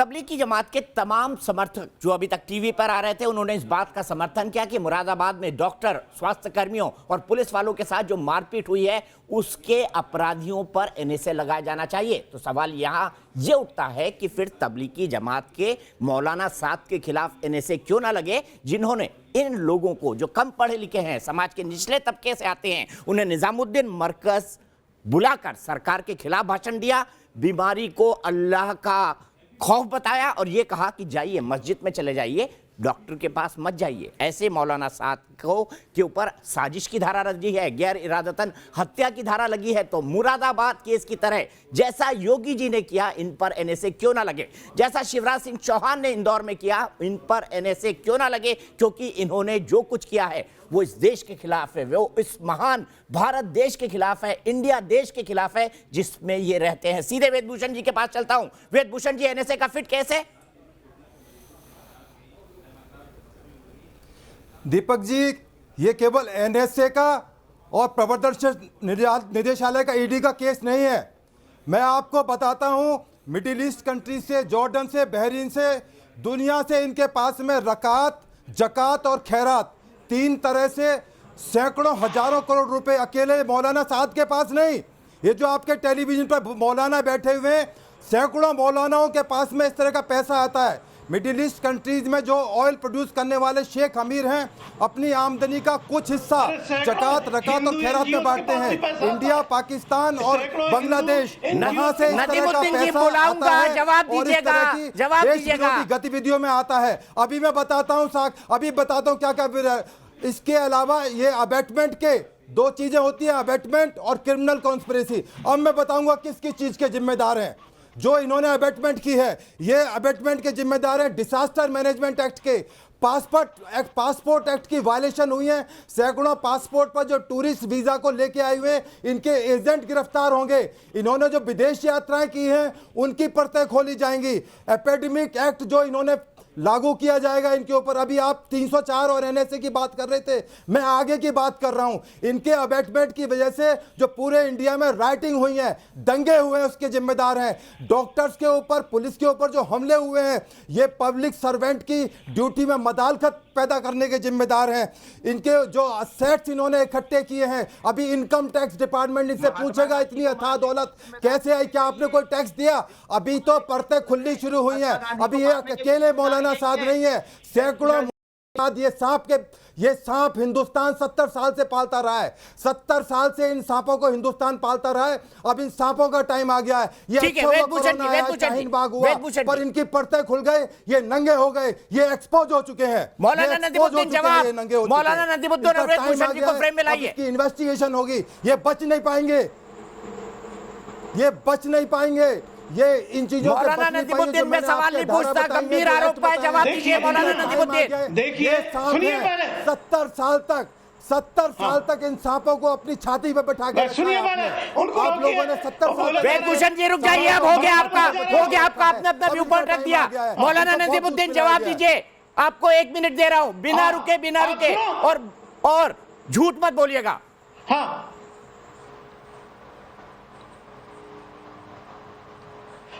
तबलीगी जमात के तमाम समर्थक जो अभी तक टीवी पर आ रहे थे, उन्होंने इस बात का समर्थन किया कि मुरादाबाद में डॉक्टर, स्वास्थ्य कर्मियों और पुलिस वालों के साथ जो मारपीट हुई है उसके अपराधियों पर एनएसए लगाया जाना चाहिए। तो सवाल यहां ये उठता है कि फिर तबलीगी जमात के मौलाना साद के खिलाफ एनएसए क्यों ना लगे, जिन्होंने इन लोगों को जो कम पढ़े लिखे हैं, समाज के निचले तबके से आते हैं, उन्हें निजामुद्दीन मरकज बुलाकर सरकार के खिलाफ भाषण दिया, बीमारी को अल्लाह का खौफ बताया और यह कहा कि जाइए मस्जिद में चले जाइए, डॉक्टर के पास मत जाइए। ऐसे मौलाना साद को के ऊपर साजिश की धारा लगी है, गैर इरादतन हत्या की धारा लगी है। तो मुरादाबाद केस की तरह जैसा योगी जी ने किया, इन पर एनएसए क्यों ना लगे, जैसा शिवराज सिंह चौहान ने इंदौर में किया, इन पर एनएसए क्यों ना लगे, क्योंकि इन्होंने जो कुछ किया है वो इस देश के खिलाफ है, वो इस महान भारत देश के खिलाफ है, इंडिया देश के खिलाफ है जिसमें ये रहते हैं। सीधे वेदभूषण जी के पास चलता हूं। वेदभूषण जी, एनएसए का फिट केस है? दीपक जी, ये केवल एनएसए का और प्रवर्तन निदेशालय का, ईडी का केस नहीं है। मैं आपको बताता हूं, मिडिल ईस्ट कंट्री से, जॉर्डन से, बहरीन से, दुनिया से इनके पास में रकात, जकात और खैरात, तीन तरह से सैकड़ों हजारों करोड़ रुपए अकेले मौलाना साद के पास नहीं। ये जो आपके टेलीविजन पर मौलाना बैठे हुए हैं, सैकड़ों मौलानाओं के पास में इस तरह का पैसा आता है। मिडिल ईस्ट कंट्रीज में जो ऑयल प्रोड्यूस करने वाले शेख अमीर हैं, अपनी आमदनी का कुछ हिस्सा जकात, रकात और खैरात में बांटते हैं। इंडिया, पाकिस्तान और बांग्लादेश, वहां से इस तरह का पैसा आता है जवाब और इस तरह की देश विरोधी गतिविधियों में आता है। अभी मैं बताता हूँ क्या क्या। इसके अलावा ये अबेटमेंट के दो चीजें होती हैं, अबेटमेंट और क्रिमिनल कॉन्स्पिरेसी। अब मैं बताऊंगा किस किस चीज के जिम्मेदार हैं जो इन्होंने अबेटमेंट की है। ये अबेटमेंट के जिम्मेदार हैं डिजास्टर मैनेजमेंट एक्ट के, पासपोर्ट एक्ट की वायलेशन हुई है। सैकड़ों पासपोर्ट पर जो टूरिस्ट वीजा को लेके आए हुए इनके एजेंट गिरफ्तार होंगे। इन्होंने जो विदेश यात्राएं की हैं उनकी परतें खोली जाएंगी। एपिडेमिक एक्ट जो इन्होंने लागू किया जाएगा इनके ऊपर। अभी आप 304 और एनएसए की बात कर रहे थे, मैं आगे की बात कर रहा हूं। इनके अबेटमेंट की वजह से जो पूरे इंडिया में राइटिंग हुई है, दंगे हुए हैं, उसके जिम्मेदार हैं। डॉक्टर्स के ऊपर, पुलिस के ऊपर जो हमले हुए हैं, ये पब्लिक सर्वेंट की ड्यूटी में मदालखत पैदा करने के जिम्मेदार हैं। इनके जो असेट्स इन्होंने इकट्ठे किए हैं, अभी इनकम टैक्स डिपार्टमेंट इनसे पूछेगा इतनी अथाह दौलत कैसे आई, क्या आपने कोई टैक्स दिया? अभी तो परतें खुलनी शुरू हुई हैं। अभी ये अकेले मौलाना साद नहीं है, सैकड़ों ये सांप हिंदुस्तान 70 साल से पालता रहा है। 70 साल से इन सांपों को हिंदुस्तान पालता रहा है। अब इन सांपों का टाइम आ गया है। ये शाहीन बाग हुआ पर इनकी परतें खुल गए, ये नंगे हो गए, ये एक्सपोज हो चुके हैं। मौलाना नदीमुद्दीन जवाब, मौलाना नदीमुद्दीन वेदभूषण जी को फ्रेम में लाइए। इसकी इन्वेस्टिगेशन होगी, ये बच नहीं पाएंगे, ये बच नहीं पाएंगे। ये इन चीजों के मौलाना नदीमुद्दीन में सवाल नहीं पूछता, गंभीर आरोप पर जवाब दीजिए मौलाना नदीमुद्दीन। देखिए, सुनिए पहले। 70 साल तक इन सांपों को अपनी छाती पे बैठा के सुनिए मैंने उनको आप लोगों ने 70 साल। वेदभूषण जी रुक जाइए, अब हो गया आपका आपने अपना व्यू पॉइंट रख दिया। मौलाना नदीमुद्दीन जवाब दीजिए, आपको 1 मिनट दे रहा हूं, बिना रुके और झूठ मत बोलिएगा।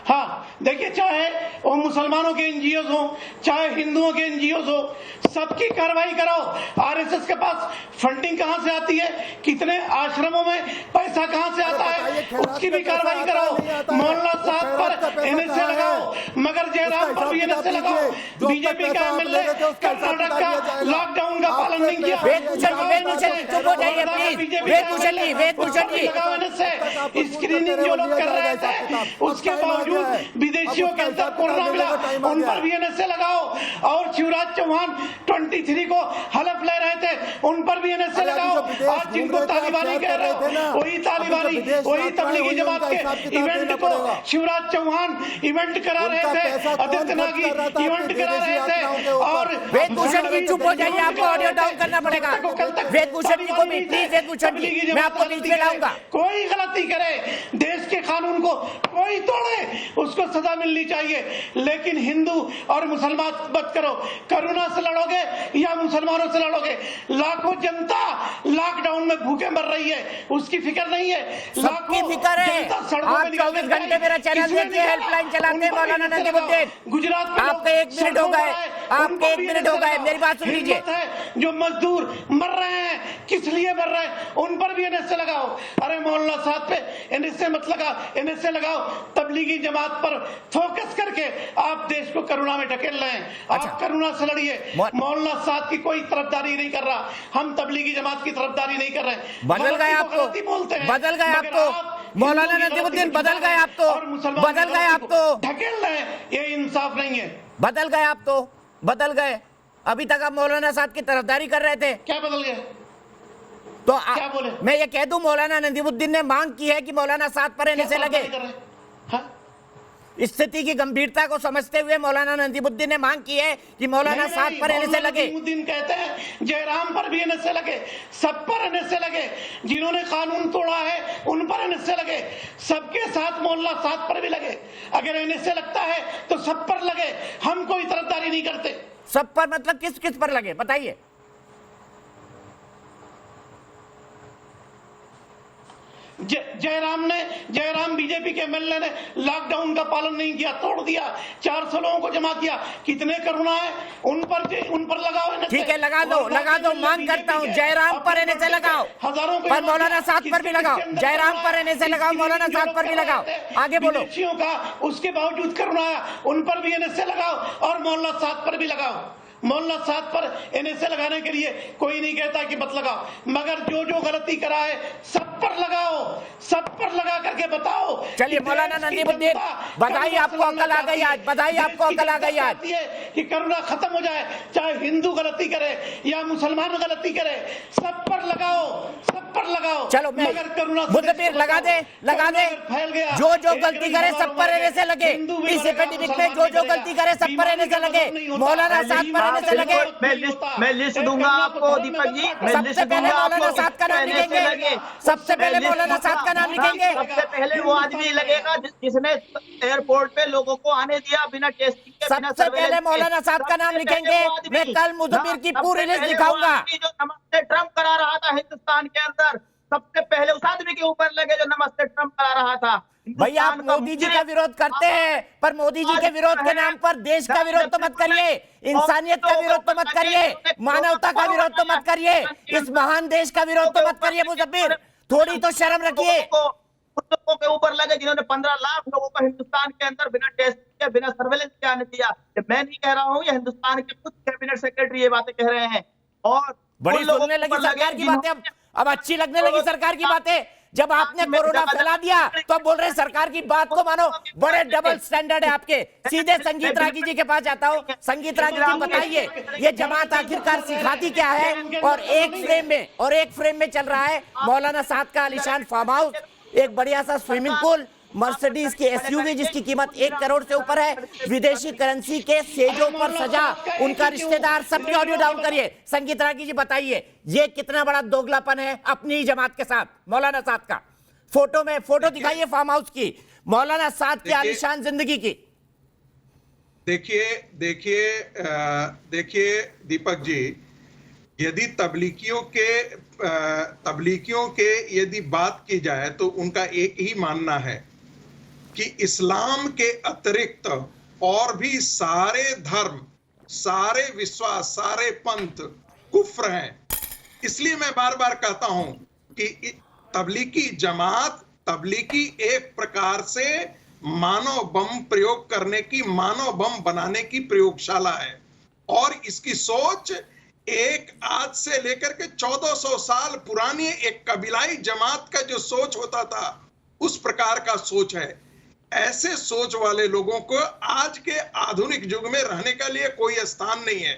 हाँ, देखिए, चाहे वो मुसलमानों के एनजीओ हो, चाहे हिंदुओं के एनजीओ हो, सबकी कार्रवाई कराओ। आरएसएस के पास फंडिंग कहां से आती है, कितने आश्रमों में पैसा कहां से आता है, उसकी भी कार्रवाई कराओ। मौलाना साहब पर एनएसए लगाओ, मगर जयराम पर भी एनएसए लगाओ। बीजेपी का एमएलए कर्नाटक का लॉकडाउन का पालन नहीं किया। वेदभूषण जी चुप हो जाइए प्लीज। वेदभूषण जी स्क्रीनिंग जो लोग कर रहे थे उसके बावजूद विदेशियों के अंदर कोरोना मिला, उन पर भी एनएसए लगाओ। और शिवराज चौहान 23 को हलफ ले रहे थे, उन पर भी एनएसए लगाओ। आज जिनको तालिबानी कह रहे हो, वही तालिबानी, वही तबलीगी जमात के इवेंट को शिवराज चौहान इवेंट करा रहे थे, आदित्यनाथ इवेंट करा रहे थे। और वेदभूषण जी चुप हो जाइए, आपको ऑडियो डाउन करना पड़ेगा। वेदभूषण जी को भी प्लीज, वेदभूषण जी मैं आपको बीच में लाऊंगा। कोई गलती करे, देश के कानून को कोई तोड़े, उसको सजा मिलनी चाहिए, लेकिन हिंदू और मुसलमान मत करो। करुणा से लड़ोगे या मुसलमानों से लड़ोगे? लाखों जनता लॉकडाउन में भूखे मर रही है, उसकी फिक्र नहीं है। सबकी फिक्र है। आप 24 घंटे मेरा चैनल देखिए, हेल्पलाइन चलाते हैं मौलाना नजीमुद्दीन। गुजरात में आपके 1 मिनट हो गए, आपके 1 मिनट हो गए, मेरी बात सुन लीजिए। जो मजदूर मर रहे हैं, किस लिए मर रहे हैं, उन पर भी एनएसए लगाओ। अरे मौलाना साहब पे एनएसए मत लगाओ, एनएसए लगाओ तबलीगी जमात पर फोकस करके। आप देश को करुणा में ढकेल रहे हैं। आप करुणा से लड़िए। मौलाना साहब की कोई तरफदारी नहीं कर रहा, हम तबलीगी जमात की तरफदारी नहीं कर रहे। बदल गए आप तो, बदल गए आप तो मौलाना नजीमुद्दीन, बदल गए आप तो, बदल गए आप तो, ढकेल रहे हैं। ये इंसाफ नहीं है। बदल गए आप तो, बदल गए। अभी तक आप मौलाना साहब की तरफदारी कर रहे थे। क्या बदल गए? तो क्या बोले? मैं ये कह दूं, मौलाना नजीमुद्दीन ने मांग की है कि मौलाना साहब पर एनएसए लगे। स्थिति की गंभीरता को समझते हुए मौलाना नजीमुद्दीन ने मांग की है कि मौलाना साहब पर एनएसए लगे। नजीमुद्दीन कहते हैं जयराम पर भी एनएसए लगे, सब पर एनएसए लगे, जिन्होंने कानून तोड़ा है उन पर एनएसए लगे, सबके साथ मौलाना साहब पर भी लगे। अगर एनएसए लगता है तो सब पर लगे, हम कोई तरफदारी नहीं करते। सब पर मतलब किस किस पर लगे बताइए? जयराम बीजेपी के एमएलए ने लॉकडाउन का पालन नहीं किया, तोड़ दिया, 400 लोगों को जमा किया। कितने करुणा है, उन पर लगाओ। ठीक है, लगा दो, मांग करता हूं जयराम पर एनएसए लगाओ, हजारों पर मौलाना साहब पर भी लगाओ। जयराम पर एनएसए लगाओ, मौलाना साहब पर भी लगाओ। आगे बोलो। का उसके बावजूद करुणा है, उन पर भी एनएसए लगाओ और मौलाना साहब पर भी लगाओ। मौलाना साहब पर एनएसए लगाने के लिए कोई नहीं कहता कि मत लगाओ, मगर जो गलती करा है सब पर लगाओ, सब पर लगा करके बताओ। चलिए मौलाना नजीमुद्दीन, बधाई, आपको अकल आ गई आज, बधाई, आपको अकल आ गई आज कि करुणा खत्म हो जाए। चाहे हिंदू गलती करे या मुसलमान गलती करे, सब पर लगाओ, सब पर लगाओ। चलो मैं मुद्दबीर लगा दे, फैल गया। जो गलती करे सब पर एनएसए लगे। इस एपिडेमिक में जो गलती करे सब पर एनएसए लगे। मौलाना साहब पर एनएसए लगे। मैं लिस्ट दूंगा आपको दीपक जी, सबसे पहले मौलाना साहब का नाम लिखेंगे, सबसे पहले मौलाना साहब का नाम लिखेंगे। सबसे पहले वो आदमी लगेगा जिसने एयरपोर्ट पे लोगों को आने दिया बिना टेस्टिंग के। सबसे पहले मौलाना साहब का नाम लिखेंगे। मैं कल मुद्दबीर की पूरी लिस्ट दिखाऊंगा। जो नमस्ते ट्रम्प करा रहा था हिंदुस्तान के अंदर, सबसे पहले उस आदमी के ऊपर लगे जो नमस्ते ट्रम्प करा रहा था। भैया आप मोदी जी का विरोध करते हैं, पर मोदी जी के विरोध के नाम पर देश का विरोध तो मत करिए, इंसानियत का विरोध तो मत करिए, मानवता का विरोध तो मत करिए, इस महान देश का विरोध तो मत करिए। मुजफ्फर, थोड़ी तो शर्म रखिए। लोगों के ऊपर लगे जिन्होंने 15 लाख लोगों को हिंदुस्तान के अंदर बिना टेस्ट के, बिना सर्वेलेंस के आने दिया। मैं नहीं कह रहा हूँ, ये हिंदुस्तान के खुद कैबिनेट सेक्रेटरी ये बातें कह रहे हैं। और बड़ी सुनने लगी सरकार की बातें, अब अच्छी लगने लगी सरकार की बातें। जब आपने कोरोना फैला दिया तो बोल रहे सरकार की बात को मानो। बड़े डबल स्टैंडर्ड है आपके। सीधे संगीत रागी जी के पास जाता हूँ। संगीत रागी जी बताइए, ये जमात आखिरकार सिखाती क्या है? और एक फ्रेम में चल रहा है मौलाना साहब का आलीशान फार्म हाउस, एक बढ़िया सा स्विमिंग पूल, मर्सिडीज की एसयूवी जिसकी कीमत 1 करोड़ से ऊपर है, विदेशी करेंसी के सेजों पर सजा उनका रिश्तेदार। सबकी ऑडियो डाउन करिए। संगीत रागी जी बताइए, ये कितना बड़ा दोगलापन है अपनी ही जमात के साथ। मौलाना साहब का फोटो दिखाइए फार्म हाउस की, मौलाना साहब की आलीशान जिंदगी की। देखिए दीपक जी, यदि तबलीगियों के यदि बात की जाए तो उनका एक ही मानना है कि इस्लाम के अतिरिक्त और भी सारे धर्म, सारे विश्वास, सारे पंथ कुफ्र हैं। इसलिए मैं बार बार कहता हूं कि तबलीगी जमात, तबलीगी एक प्रकार से मानव बम प्रयोग करने की, मानव बम बनाने की प्रयोगशाला है। और इसकी सोच एक आज से लेकर के 1400 साल पुरानी एक कबीलाई जमात का जो सोच होता था, उस प्रकार का सोच है। ऐसे सोच वाले लोगों को आज के आधुनिक युग में रहने के लिए कोई स्थान नहीं है।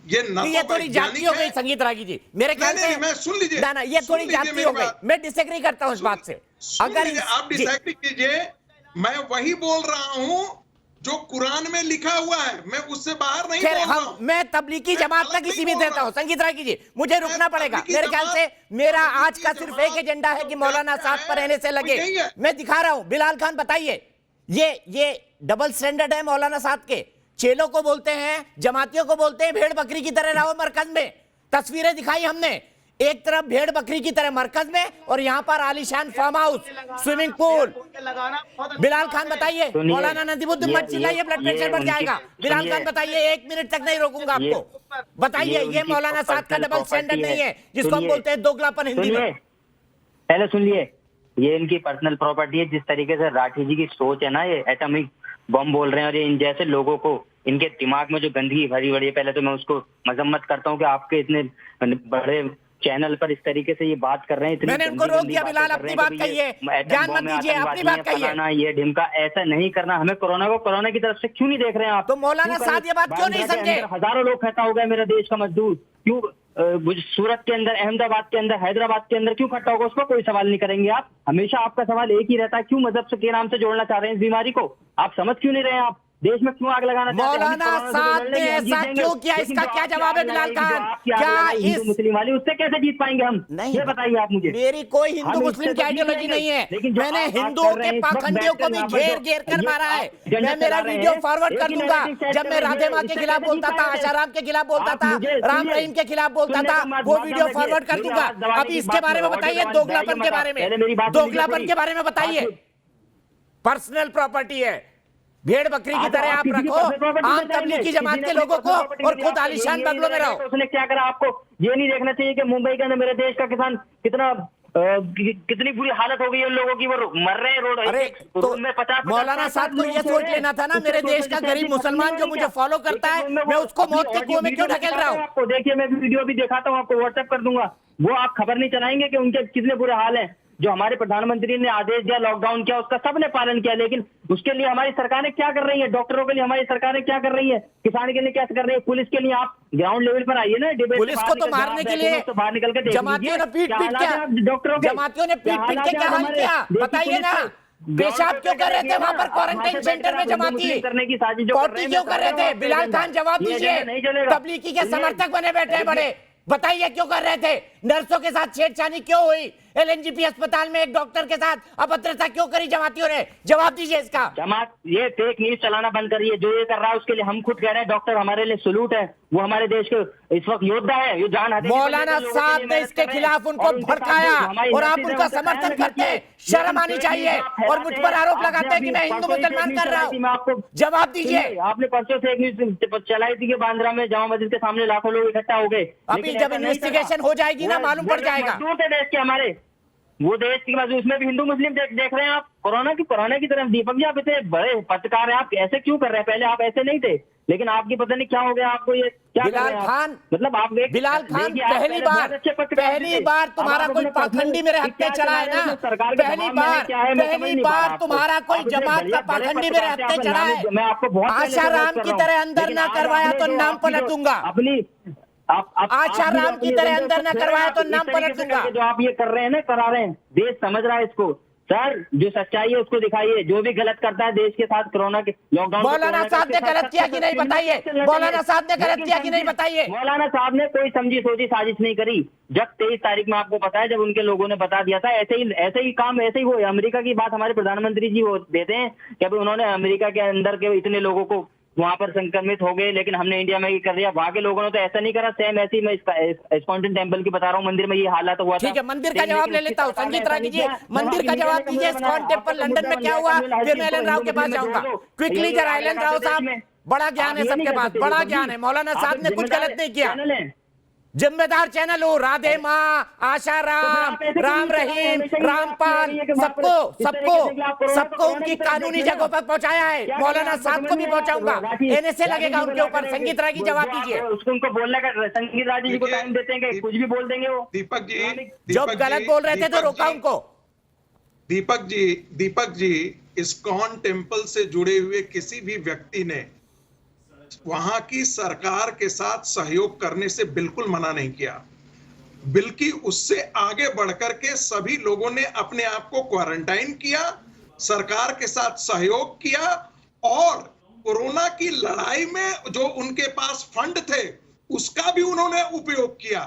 ये थोड़ी जाति हो गई संगीत रागी जी, मेरे ख्याल से। मैं सुन लीजिए ना, ये थोड़ी जाति हो गई। मैं डिसएग्री करता हूं इस बात से। अगर आप डिसएग्री कीजिए, मैं वही बोल रहा हूं जो कुरान में लिखा हुआ है, मैं उससे बाहर नहीं बोल रहा हूं। मैं तबलीगी जमात तक ही सीमित रहता हूं। संगीत रागी जी, मुझे रुकना पड़ेगा। मेरे ख्याल से मेरा आज का सिर्फ एक एजेंडा है कि मौलाना साहब पर एनएसए लगे। मैं दिखा रहा हूं। बिलाल खान बताइए, ये डबल स्टैंडर्ड है मौलाना साहब के। चेलों को बोलते हैं, जमातियों को बोलते हैं भेड़ बकरी की तरह रहो मरकज में। तस्वीरें दिखाई हमने, एक तरफ भेड़ बकरी की तरह मरकज में और यहाँ पर आलीशान farm house, swimming pool. Bilal Khan बताइए, मौलाना नदीमुद्दीन मत चिल्लाइए, ब्लड प्रेशर बढ़ जाएगा। बिलाल खान बताइए, 1 मिनट तक नहीं रोकूंगा आपको। बताइए, ये मौलाना साहब का डबल स्टैंडर्ड नहीं है जिसको हम बोलते हैं दोगलापन हिंदी में। पहले सुनिए, ये इनकी पर्सनल प्रॉपर्टी है। जिस तरीके से राठी जी की सोच है ना, ये एटॉमिक बम बोल रहे हैं और ये इन जैसे लोगों को, इनके दिमाग में जो गंदगी भरी पड़ी है, पहले तो मैं उसको मजम्मत करता हूँ कि आपके इतने बड़े चैनल पर इस तरीके से ये बात कर रहे हैं। मैंने इनको रोक दिया, बिलाल अपनी बात कहिए, ज्ञान मत दीजिए, अपनी बात कहिए। ये ढिमका ऐसा नहीं करना। हमें कोरोना को कोरोना की तरफ से क्यों नहीं देख रहे हैं आप? तो मौलाना साहब ये बात क्यों नहीं समझे? हजारों लोग खत्ता हो गए मेरे देश का मजदूर, क्यों सूरत के अंदर, अहमदाबाद के अंदर, हैदराबाद के अंदर क्यों खट्टा होगा? उसको कोई सवाल नहीं करेंगे आप। हमेशा आपका सवाल एक ही रहता है, क्यों मजहब के नाम से जोड़ना चाह रहे हैं इस बीमारी को? आप समझ क्यों नहीं रहे हैं? आप देश में क्यों आग लगाना चाहते हैं? मौलाना साहब ने ऐसा क्यों किया? इसका क्या जवाब है बिलाल खान? क्या इस मुस्लिम वाली, उससे कैसे जीत पाएंगे हम? नहीं, ये बताइए आप मुझे। मेरी कोई हिंदू मुस्लिम की आइडियोलॉजी नहीं है। मैंने हिंदुओं के पाखंडियों को भी घेर घेर कर मारा है। मैं मेरा वीडियो फॉरवर्ड कर दूंगा। जब मैं राधे माँ के खिलाफ बोलता था, आशाराम के खिलाफ बोलता था, राम रहीम के खिलाफ बोलता था, वो वीडियो फॉरवर्ड कर दूंगा। अभी इसके बारे में बताइए, दोगलापन के बारे में, दोगलापन के बारे में बताइए। पर्सनल प्रॉपर्टी है, भेड़ बकरी की तरह आप रखो आम तबलीगी जमात के लोगों को और खुद आलीशान बंगलों में रहो। उसने क्या करा? आपको ये नहीं देखना चाहिए कि मुंबई के अंदर मेरे देश का किसान कितनी बुरी हालत हो गई है उन लोगों की, वो मर रहे हैं रोड। अरे तो मौलाना साहब को ये सोच लेना था ना, मेरे देश का गरीब मुसलमान जो मुझे फॉलो करता है, मैं उसको मौत के कुएं में क्यों ढकेल रहा हूँ? आपको देखिए, मैं वीडियो भी दिखाता हूँ, आपको व्हाट्सएप कर दूंगा। वो आप खबर नहीं चलाएंगे कि उनके कितने बुरे हाल हैं। जो हमारे प्रधानमंत्री ने आदेश दिया, लॉकडाउन किया, उसका सबने पालन किया, लेकिन उसके लिए हमारी सरकारें क्या कर रही है? डॉक्टरों के लिए हमारी सरकारें क्या कर रही है? किसान के लिए क्या कर रही है? पुलिस के लिए आप ग्राउंड लेवल पर आइए ना, डिबेट। पुलिस को तो मारने के लिए बाहर निकल के जमातियों ने पीट पीट के, डॉक्टरों जमातियों ने पीट पीट के क्या हाल किया बताइए ना। पेशाब क्यों कर रहे थे वहां पर क्वारंटाइन सेंटर में जमाती? करने की साजिश पॉटी क्यों कर रहे थे? बिलाल खान जवाब दीजिए। तबलीगी के समर्थक बने बैठे हैं बड़े, बताइए क्यों कर रहे थे? नर्सों के साथ छेड़छाड़ी क्यों हुई? एलएनजीपी अस्पताल में एक डॉक्टर के साथ अभद्रता क्यों करी जमातियों ने? जवाब दीजिए इसका। जमात ये फेक न्यूज चलाना बंद करिए। जो ये कर रहा है उसके लिए हम खुद कह रहे हैं, डॉक्टर हमारे लिए सलूट है, वो हमारे देश के इस वक्त योद्धा है। ये जान मौलाना साहब ने इसके खिलाफ उनको भड़काया और आप उनका समर्थन करते हैं, शर्म आनी चाहिए। और मुझ पर आरोप लगाते हैं कि मैं हिंदू मुसलमान कर रहा हूँ। जवाब दीजिए। आपने परसों से एक न्यूज चलाई थी कि बांद्रा में जामा मस्जिद के सामने लाखों लोग इकट्ठा हो गए। अभी जब इन्वेस्टिगेशन हो जाएगी ना, मालूम पड़ जाएगा। देश के हमारे वो देश की बाजू, उसमें भी हिंदू मुस्लिम देख रहे हैं आप। कोरोना की तरफ दीपक जी, आप इतने बड़े पत्रकार हैं, आप ऐसे क्यों कर रहे हैं? पहले आप ऐसे नहीं थे, लेकिन आपकी पता नहीं क्या हो गया आपको। ये क्या बिलाल खान, मतलब आप बिलाल खान पहली बार तुम्हारा कोई पाखंडी मेरे हत्थे चढ़ा है ना? पहली बार तुम्हारा कोई जमात का पाखंडी मेरे हत्थे चढ़ा है। मैं आपको बहुत आशाराम की तरह अंदर ना करवाया तो नाम पलट दूंगा। अपनी आशाराम की तरह अंदर ना करवाया तो नाम पलट दूंगा। जो आप ये कर रहे हैं ना, करा रहे हैं, देश समझ रहा है इसको। सर, जो सच्चाई है उसको दिखाइए। जो भी गलत करता है देश के साथ, कोरोना के लॉकडाउन, मौलाना साहब ने गलत किया कि नहीं बताइए? मौलाना साहब ने गलत किया कि नहीं बताइए? मौलाना साहब ने कोई समझी सोची साजिश नहीं करी। जब 23 तारीख में आपको पता है, जब उनके लोगों ने बता दिया था, ऐसे ही काम ऐसे ही हुए। अमेरिका की बात हमारे प्रधानमंत्री जी वो देते हैं कि अभी उन्होंने अमेरिका के अंदर के इतने लोगों को वहां पर संक्रमित हो गए, लेकिन हमने इंडिया में ये कर दिया। वहां के लोगों ने तो ऐसा नहीं करा। सेम ऐसी मैं इस्कॉन टेम्पल की बता रहा हूँ, मंदिर में ये हालात हुआ था। ठीक है, मंदिर का जवाब ले लेता हूँ। संगीत राय कीजिए, मंदिर का जवाब दीजिए। इस्कॉन टेम्पल लंदन में क्या हुआ? फिर मैं एलन राव के पास जाऊंगा। क्विकली जरा, एलन राव साहब, बड़ा ज्ञान है सबके पास, बड़ा ज्ञान है। मौलाना साहब ने कुछ गलत नहीं किया। जिम्मेदार चैनल हो, राधे माँ, आशाराम, राम रहीम, रामपाल, सबको उनकी कानूनी जगहों पर पहुंचाया है। मौलाना साहब को भी पहुंचाऊंगा। एनएसए लगेगा उनके ऊपर। संगीत राय की जवाब दीजिए। उनको बोलने का संगीत राय जी को टाइम देते हैं कि कुछ भी बोल देंगे वो। दीपक जी, जब गलत बोल रहे थे तो रोका उनको। दीपक जी, इस्कॉन टेम्पल से जुड़े हुए किसी भी व्यक्ति ने वहां की सरकार के साथ सहयोग करने से बिल्कुल मना नहीं किया, बल्कि उससे आगे बढ़कर के सभी लोगों ने अपने आप को क्वारंटाइन किया, सरकार के साथ सहयोग किया और कोरोना की लड़ाई में जो उनके पास फंड थे उसका भी उन्होंने उपयोग किया।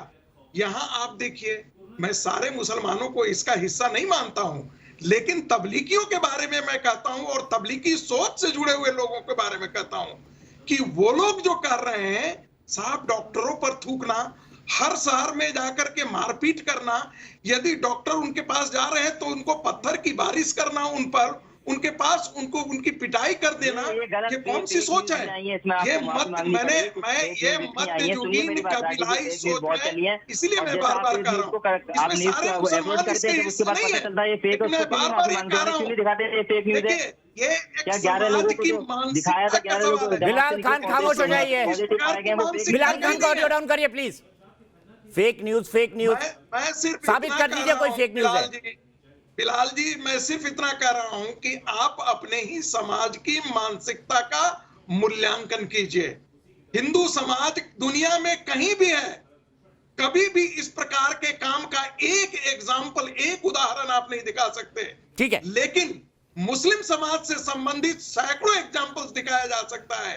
यहां आप देखिए, मैं सारे मुसलमानों को इसका हिस्सा नहीं मानता हूं, लेकिन तबलीगियों के बारे में मैं कहता हूं और तबलीगी सोच से जुड़े हुए लोगों के बारे में कहता हूं कि वो लोग जो कर रहे हैं साहब, डॉक्टरों पर थूकना, हर शहर में जाकर के मारपीट करना, यदि डॉक्टर उनके पास जा रहे हैं तो उनको पत्थर की बारिश करना, उन पर उनके पास उनको उनकी पिटाई कर देना, ये कौन सी सोच है? ये मध्ययुगीन कबीलाई सोच है। इसलिए मैं बार बार कह रहा हूँ इसमें सारे मुसलमान इसके हिस्से नहीं है। मैं बार बार ये कह रहा हूँ, देखिए ये एक समाज की मानसिकता का सवाल है। बिलाल खान खामोश हो जाइए। बिलाल खान को ऑडियो डाउन करिए प्लीज। फेक न्यूज मैं सिर्फ साबित कर दीजिए कोई फेक न्यूज है। बिलाल जी, मैं सिर्फ इतना कह रहा हूं कि आप अपने ही समाज की मानसिकता का मूल्यांकन कीजिए। हिंदू समाज दुनिया में कहीं भी है, कभी भी इस प्रकार के काम का एक एग्जाम्पल, एक उदाहरण आप नहीं दिखा सकते। ठीक है, लेकिन मुस्लिम समाज से संबंधित सैकड़ों एग्जाम्पल्स दिखाया जा सकता है।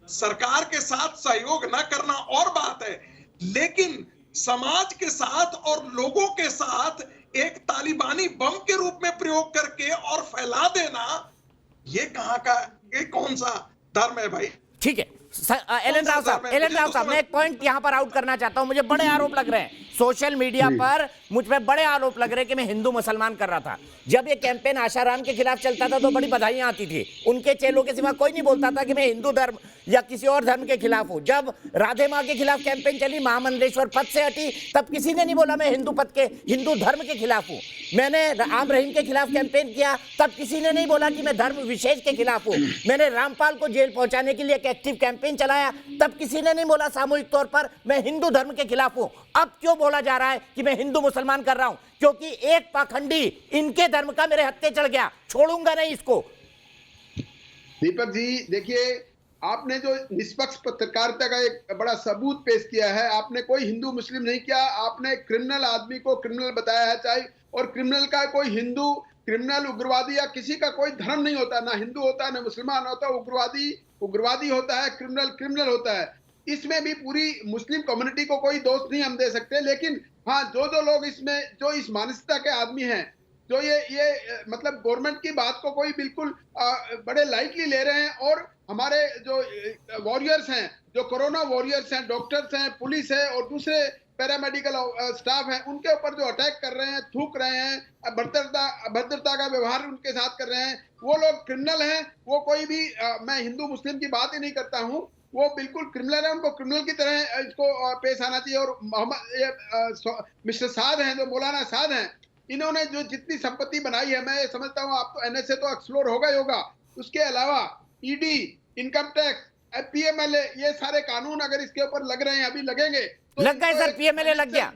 सरकार के साथ सहयोग न करना और बात है, लेकिन समाज के साथ और लोगों के साथ एक तालिबानी बम के रूप में प्रयोग करके और फैला देना, ये कहां का, ये कौन सा धर्म है भाई? ठीक है एलन राव साहब, मैं एक पॉइंट यहां पर आउट करना चाहता हूं। मुझे बड़े आरोप लग रहे हैं सोशल मीडिया पर, मुझ पे बड़े आरोप लग रहे हैं कि मैं हिंदू मुसलमान कर रहा था। जब ये कैंपेन आशाराम के खिलाफ चलता था तो बड़ी बधाइयां आती थी, उनके चेलों के सिवा कोई नहीं बोलता था कि मैं हिंदू धर्म या किसी और धर्म के खिलाफ हूं। जब राधे मां के खिलाफ कैंपेन चली, महामंडलेश्वर पद से हटी, तब किसी ने नहीं बोला मैं हिंदू धर्म के खिलाफ हूं। मैंने आम रहीम के खिलाफ कैंपेन किया, तब किसी ने नहीं बोला कि मैं धर्म विशेष के खिलाफ हूं। मैंने रामपाल को जेल पहुंचाने के लिए एक एक्टिव कैंपेन चलाया, तब किसी ने नहीं बोला सामूहिक तौर पर मैं हिंदू धर्म के खिलाफ हूं। अब क्यों बोला जा रहा है कि मैं हिंदू मुसलमान कर रहा हूं? क्योंकि एक पाखंडी इनके धर्म का मेरे हत्थे चढ़ गया, छोड़ूंगा नहीं इसको। दीपक जी देखिए, आपने जो निष्पक्ष पत्रकारिता का एक बड़ा सबूत पेश किया है, आपने कोई हिंदू मुस्लिम नहीं किया, आपने क्रिमिनल आदमी को क्रिमिनल बताया है। चाहे और क्रिमिनल का कोई हिंदू क्रिमिनल उग्रवादी या किसी का कोई धर्म नहीं होता, ना हिंदू होता है ना मुसलमान होता, उग्रवादी होता है, क्रिमिनल होता है। इसमें भी पूरी मुस्लिम कम्युनिटी को कोई दोष नहीं हम दे सकते, लेकिन हाँ जो लोग इसमें जो इस मानसिकता के आदमी हैं, जो ये मतलब गवर्नमेंट की बात को कोई बिल्कुल बड़े लाइटली ले रहे हैं, और हमारे जो वॉरियर्स हैं, जो कोरोना वॉरियर्स हैं, डॉक्टर्स हैं, पुलिस है और दूसरे पैरामेडिकल स्टाफ है, उनके ऊपर जो अटैक कर रहे हैं, थूक रहे हैं, अभद्रता का व्यवहार उनके साथ कर रहे हैं, वो लोग क्रिमिनल हैं। वो कोई भी मैं हिंदू मुस्लिम की बात ही नहीं करता हूँ, वो बिल्कुल क्रिमिनल है, उनको क्रिमिनल की तरह इसको पेश आना चाहिए। और मिस्टर साद हैं, जो मौलाना साद हैं, इन्होंने जो जितनी संपत्ति बनाई है, मैं समझता हूँ आप तो एनएसए तो एक्सप्लोर होगा ही होगा, उसके अलावा ईडी, इनकम टैक्स, पीएमएलए, ये सारे कानून अगर इसके ऊपर लग रहे हैं, अभी लगेंगे तो लग गए सर, पीएमएलए लग गया,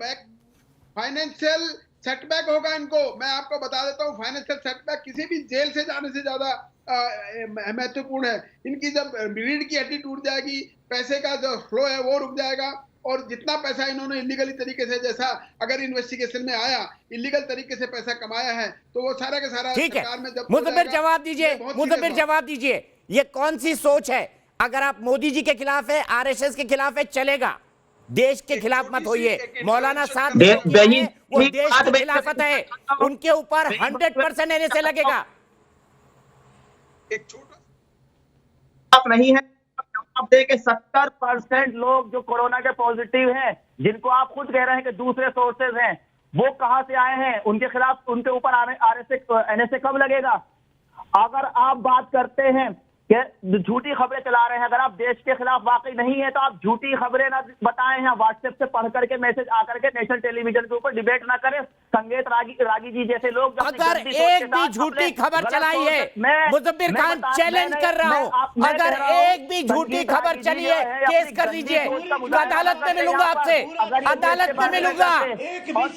फाइनेंशियल सेटबैक होगा इनको। मैं आपको बता देता हूँ, फाइनेंशियल सेटबैक किसी भी जेल से जाने से ज्यादा महत्वपूर्ण है। इनकी जब रीढ़ की हड्डी टूट जाएगी, पैसे का जो फ्लो है वो रुक जाएगा, और जितना पैसा इन्होंने इलीगली तरीके से, जैसा अगर इन्वेस्टिगेशन में आया इलीगल तरीके से पैसा कमाया है, तो वो सारा का सारा ठीक है। सरकार में जब मुदब्बिर जवाब दीजिए, मुदब्बिर जवाब दीजिए, ये कौन सी सोच है? अगर आप मोदी जी के खिलाफ है, आरएसएस के खिलाफ है, चलेगा, देश के खिलाफ मत होइए। मौलाना साहब वो देश की खिलाफत है, उनके ऊपर 100% एनएसए लगेगा। एक छोटा आप नहीं है, आप देखे 70% लोग जो कोरोना के पॉजिटिव हैं, जिनको आप खुद कह रहे हैं कि दूसरे सोर्सेज हैं, वो कहां से आए हैं? उनके खिलाफ, उनके ऊपर एनएसए कब लगेगा? अगर आप बात करते हैं कि झूठी खबरें चला रहे हैं, अगर आप देश के खिलाफ वाकई नहीं है तो आप झूठी खबरें ना बताएं हैं, व्हाट्सएप से पढ़ करके मैसेज आकर के नेशनल टेलीविजन के ऊपर डिबेट ना करें। संगीत रागी जी जैसे लोग अगर एक भी झूठी खबर चलाई है, मुदब्बिर खान चैलेंज कर रहा हूं, अगर एक भी झूठी खबर चली है, केस कर दीजिए, अदालत में मिलूंगा आपसे, अदालत में मिलूंगा।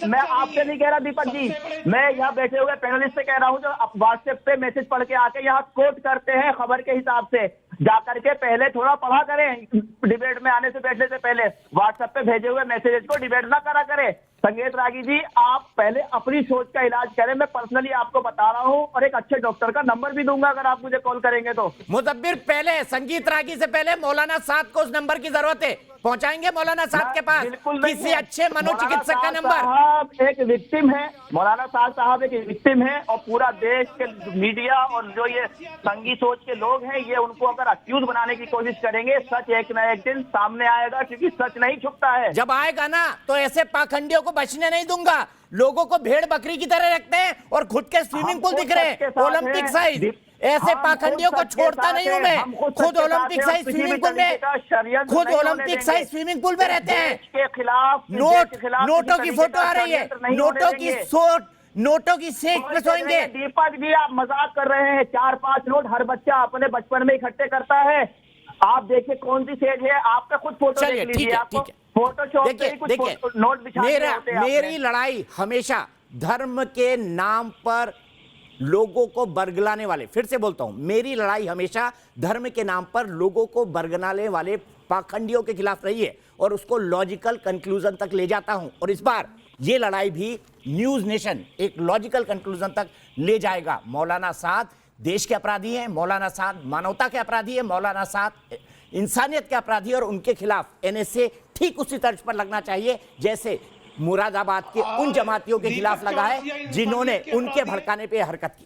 मैं आपसे नहीं कह रहा दीपक जी, मैं यहाँ बैठे हुए पैनलिस्ट से कह रहा हूँ, जो व्हाट्सएप पे मैसेज पढ़ के आके यहाँ कोट करते हैं खबर के हिसाब से, जाकर के पहले थोड़ा पढ़ा करें, डिबेट में आने से बैठने से पहले व्हाट्सएप पे भेजे हुए मैसेजेस को डिबेट ना करा करें। संगीत रागी जी, आप पहले अपनी सोच का इलाज करें, मैं पर्सनली आपको बता रहा हूं, और एक अच्छे डॉक्टर का नंबर भी दूंगा अगर आप मुझे कॉल करेंगे तो। मुदब्बिर, पहले संगीत रागी से पहले मौलाना साद को उस नंबर की जरूरत है, पहुंचाएंगे मौलाना साहब के पास बिल्कुल नहीं किसी है। अच्छे मनोचिकित्सक का मौलाना नंबर। साहब एक विक्टिम है, मौलाना साहब एक विक्टिम है, और पूरा देश के मीडिया और जो ये संगी सोच के लोग हैं, ये उनको अगर अक्यूज बनाने की कोशिश करेंगे, सच एक न एक दिन सामने आएगा, क्योंकि सच नहीं छुपता है। जब आएगा ना तो ऐसे पाखंडियों को बचने नहीं दूंगा। लोगों को भेड़ बकरी की तरह रखते हैं और खुद के स्विमिंग पूल दिख रहे हैं ओलंपिक साइज। ऐसे पाखंडियों को छोड़ता नहीं हूं मैं। खुद ओलंपिक साइज स्विमिंग पूल में, खुद ओलंपिक साइज स्विमिंग पूल में रहते हैं। के खिलाफ नोटों की फोटो आ रही है, नोटों की सेक पे सोएंगे। दीपक जी आप मजाक कर रहे हैं। 4-5 नोट हर बच्चा अपने बचपन में इकट्ठे करता है। आप देखिए कौन सी सेज है, आपका खुद फोटो देख लीजिए। आपको फोटोशॉप से ही कुछ नोट बिछाने होते हैं। मेरी लड़ाई हमेशा धर्म के नाम पर लोगों को बरगलाने वाले, फिर से बोलता हूं, मेरी लड़ाई हमेशा धर्म के नाम पर लोगों को बरगलाने वाले पाखंडियों के खिलाफ रही है और उसको लॉजिकल कंक्लूजन तक ले जाता हूं। और इस बार ये लड़ाई भी न्यूज नेशन एक लॉजिकल कंक्लूजन तक ले जाएगा। मौलाना साद देश के अपराधी हैं, मौलाना साद मानवता के अपराधी है, मौलाना साद इंसानियत के अपराधी, और उनके खिलाफ एनएसए ठीक उसी तर्ज पर लगना चाहिए जैसे मुरादाबाद के उन जमातियों के खिलाफ लगा है जिन्होंने उनके भड़काने पे हरकत की।